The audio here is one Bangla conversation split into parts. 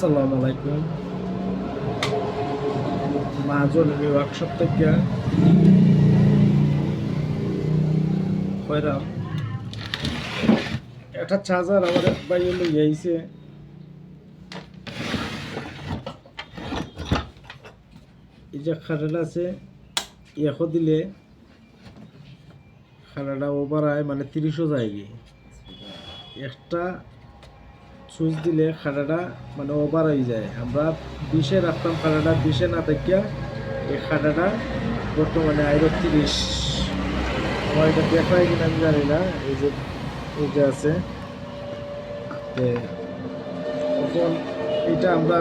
আসসালামু আলাইকুম। মাহাজন ওয়ার্কশপ থেকে কইরাম একটা চার্জার আমার ভাই লই আইছে। এই যে খাটাটা আছে এখন দিলে খাটাটা ওভার আয় মানে 30ও যায়গে। একটা সুইচ দিলে খাটাটা মানে ওভার হয়ে যায়। আমরা 20-এ রাখতাম, খাটাটা 20-এ না থাকিয়া এই খাটাটা বর্তমানে আইরো 30। আমার এটা দেখায় কিনা আমি জানি না। এই যে আছে তখন এটা আমরা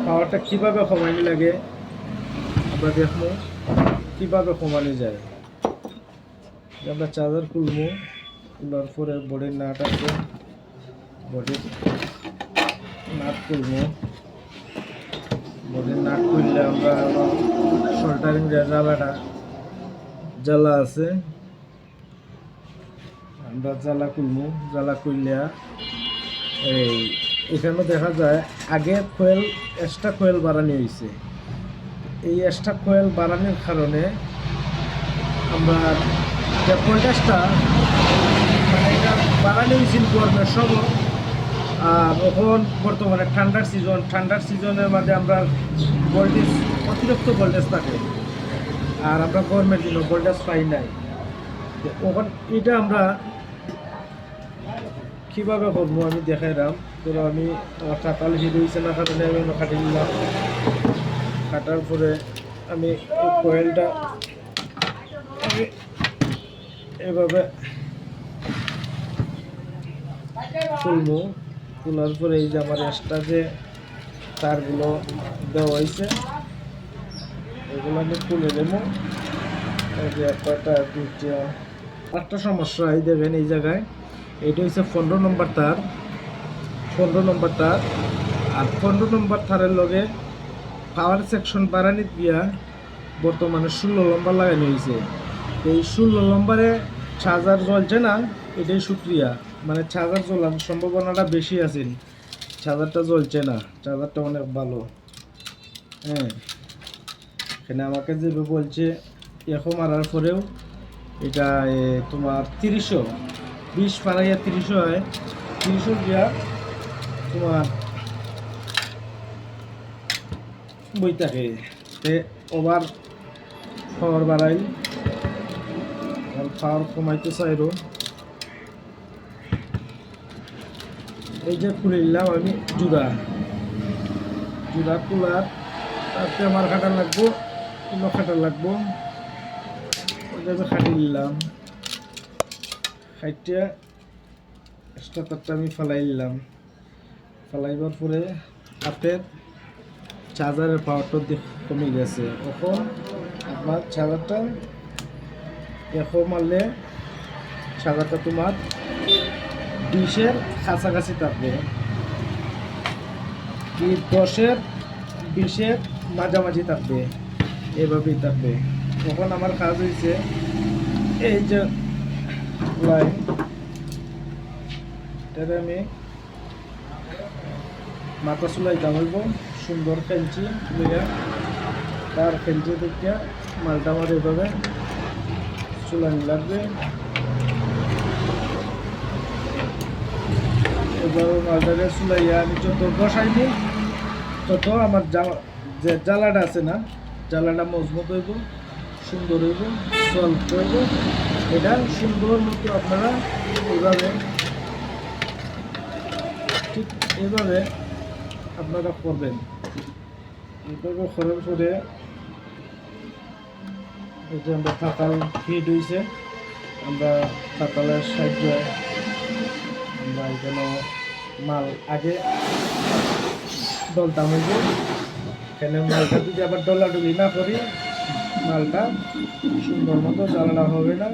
পাওয়ারটা কীভাবে কমাইনি লাগে আমরা দেখবো কীভাবে কমানো যায়। আমরা চার্জার খুলবো, খোলার পরে বডির নাট আছে, বডির নাট খুলবো। বডির নাট খুললে আমরা শোল্ডারিং জ্বালা আছে, আমরা জ্বালা খুলবো। জ্বালা খুললে এখানে দেখা যায় আগে কোয়েল এক্সট্রা কোয়েল বাড়ানো হয়েছে। এই এক্সট্রা কোয়েল বাড়ানোর কারণে আমরা যে ভোল্টেজটা মানে এটা বাড়ানো হয়েছিল গরমের সময়, আর এখন বর্তমানে ঠান্ডার সিজনের মধ্যে আমরা ভোল্টেজ অতিরিক্ত ভোল্টেজ থাকে, আর আমরা গরমের দিনও ভোল্টেজ পাই নাই। ওখান এটা আমরা কীভাবে করবো আমি দেখাইলাম। ধরো আমি কাটাল হিট হয়েছে না, কারণে আমি কাটি নিলাম। কাটার পরে আমি এই কয়েলটা আমি এভাবে খুলবো। খোলার পরে এই যে আমার এক্সট্রা যে তারগুলো দেওয়া হয়েছে এগুলো আমি খুলে দেবো। এই যে একটা সমস্যা এই দেখেন এই জায়গায়, এইটা হচ্ছে 15 নম্বর তার। 15 নম্বর তার, আর 15 নম্বর তারের লগে পাওয়ার সেকশন বাড়ানি দিয়া বর্তমানে 16 নম্বর লাগানো হয়েছে। এই 16 নম্বরে চার্জার জ্বলছে না, এটাই সুক্রিয়া। মানে চার্জার জ্বলার সম্ভাবনাটা বেশি আছে, চার্জারটা জ্বলছে না। চার্জারটা অনেক ভালো। হ্যাঁ, এখানে আমাকে যেভাবে বলছে এখন মারার পরেও এটা তোমার 30 20 পারাইয়া 30 হয়। 30 দিয়া তোমার বই থাকে ওভার পাওয়ার বাড়াই, পাওয়ার কমাইতে চাইরো। এই যে খুলে নিলাম আমি জুড়া খোলার, তারপরে আমার খাটা লাগবো, অন্য খাটা লাগবো। ওইভাবে খাটিয়ে নিলাম। খাইটিয়া এক্সট্রা তারটা আমি ফেলাই নিলাম। ফেলাইবার পরে আপনার চার্জারের পাওয়ারটা কমে গেছে। এখন আপনার চার্জারটা এখন মারলে চার্জারটা তোমার 20-এর কাছাকাছি থাকবে, কি 10-এর 20-এর মাঝামাঝি থাকবে, এভাবেই থাকবে। তখন আমার কাজ হয়েছে এই যে লাইন এটাতে আমি মাথা চুলাই দামাইব সুন্দর খেলছি লইয়া, তার খেলছি দেখিয়া মালটা আমার এভাবে চুলানি লাগবে। এভাবে মালটাকে চুলাইয়া আমি যত বসাইব তত আমার যে জ্বালাটা আছে না, জ্বালাটা মজবুত হইব, সুন্দর হইব, সলভ হইব। এটা সুন্দর মতো আপনারা এইভাবে ঠিক এইভাবে আপনারা করবেন। এইভাবে করার পরে এই যে আমরা থাকাল ফিট হয়েছে, আমরা থাকালের সাহায্যে আমরা এখানে মাল আগে ডলতাম হইব। এখানে মালটা যদি আবার ডলাডলি না করি মালটা সুন্দর মতো জ্বালানো হবে না।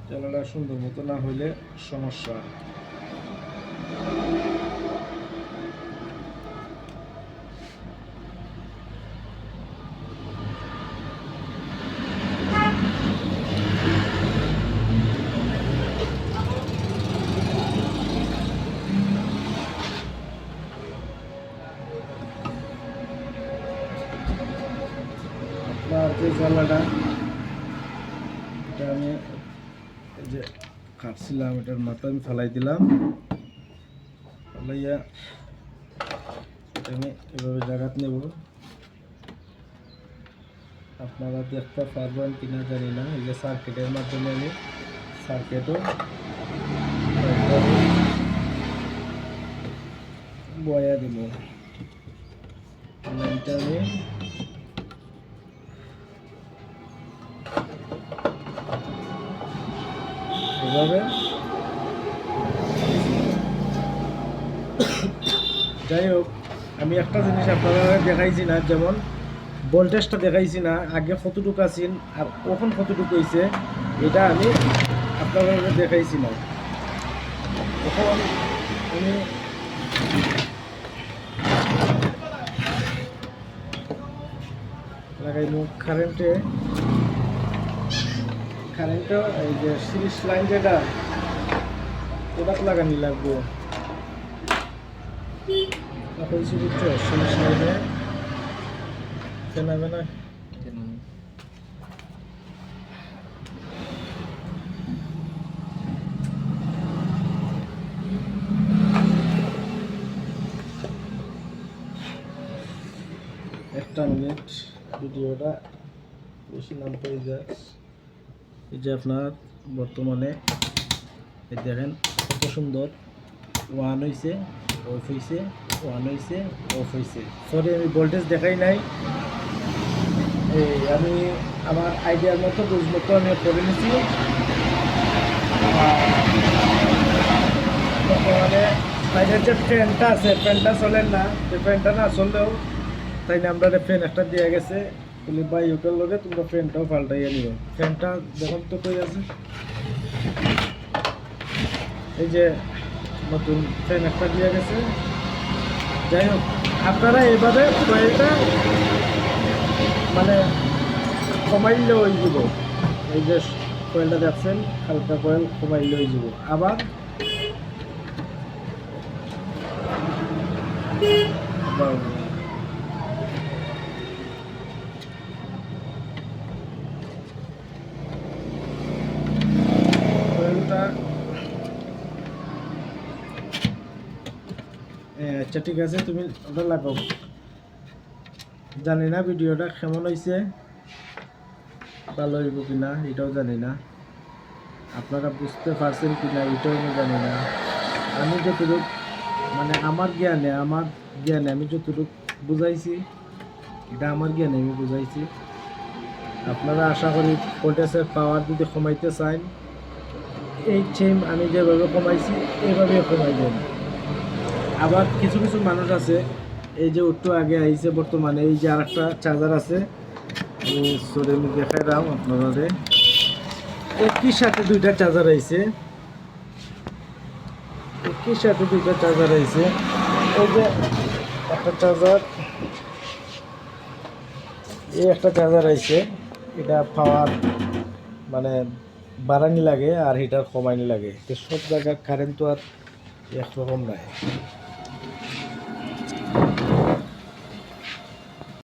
জ্বালাটা সুন্দর মতো না হইলে সমস্যা। পাল্লাটা এটা আমি এই যে কাটছিলাম, এটার মাথা আমি ফেলাই দিলাম, ফেলাইয়া আমি এভাবে জায়গাত নেব। আপনারা দেখতে পারবেন কিনা জানি না। এই যে সার্কিটের মাধ্যমে আমি সার্কিটও বয়া দিব। এটা আমি এভাবে, যাই হোক আমি একটা জিনিস আপনারা দেখাইছি না, যেমন ভোল্টেজটা দেখাইছি না, আগে কতটুকু আছেন আর কখন কতটুকু হয়েছে, এটা আমি আপনাদের দেখাইছি না। এখন আমি লাগাইব কারেন্টে, এই যে সিরিজ লাইন যেটা ওটা লাগানি লাগবো। হয়েছে বুঝছো, সিরিজ লাইনে কেনাবে না। একটা মিনিট, ভিডিওটা বেশি নাম করে যায়। এই যে আপনার বর্তমানে এই দেখেন কত সুন্দর ওয়ান হয়েছে, অফ হয়েছে, ওয়ান হয়েছে, অফ হয়েছে। সরি আমি ভোল্টেজ দেখাই নাই, এই আমি আমার আইডিয়ার মতো বুঝমতো আমি করে নিচ্ছি। বর্তমানে বাইরের যে ফ্যানটা আছে, ফ্যানটা চলেন না, যে ফ্যানটা না চললেও তাই না আমরা ফ্যান একটা দিয়ে গেছে, বলি ভাই ওটার লগে তোমরা ফ্যানটাও পাল্টাইয়া নিও। ফ্যানটা দেখুন তো কই আছে, এই যে নতুন ফ্যান একটা দিয়ে গেছে। যাই হোক আপনারা এইভাবে কয়েলটা মানে কমাইলে হয়ে যাব। এই যে কয়েলটা দেখছেন, হালকা কয়েল কমাইলে হয়ে যাব। আবার আচ্ছা ঠিক আছে, তুমি ওটা লাগাও। জানি না ভিডিওটা কেমন হয়েছে, ভালো হইব কিনা এটাও জানি না, আপনারা বুঝতে পারছেন কিনা এটাও আমি জানি না। আমি যতটুকু মানে আমার জ্ঞানে আমি যতটুকু বুঝাইছি, এটা আমার জ্ঞানে আমি বুঝাইছি। আপনারা আশা করি ভোল্টেজের পাওয়ার যদি কমাইতে চান, এই সেম আমি যেভাবে কমাইছি এইভাবে কমাই দেন। আবার কিছু কিছু মানুষ আছে, এই যে একটু আগে আইছে বর্তমানে, এই যে আরেকটা চার্জার আছে, সরি আমি দেখাই দাম আপনাদের, একই সাথে দুইটা চার্জার আইছে, একই সাথে দুইটা চার্জার আইছে। এই যে একটা চার্জার, এই একটা চার্জার আইছে, এটা পাওয়ার মানে বাড়ানি লাগে আর হিটার কমাইনি লাগে। তো সব জায়গায় কারেন্ট তো আর একরকম নাই।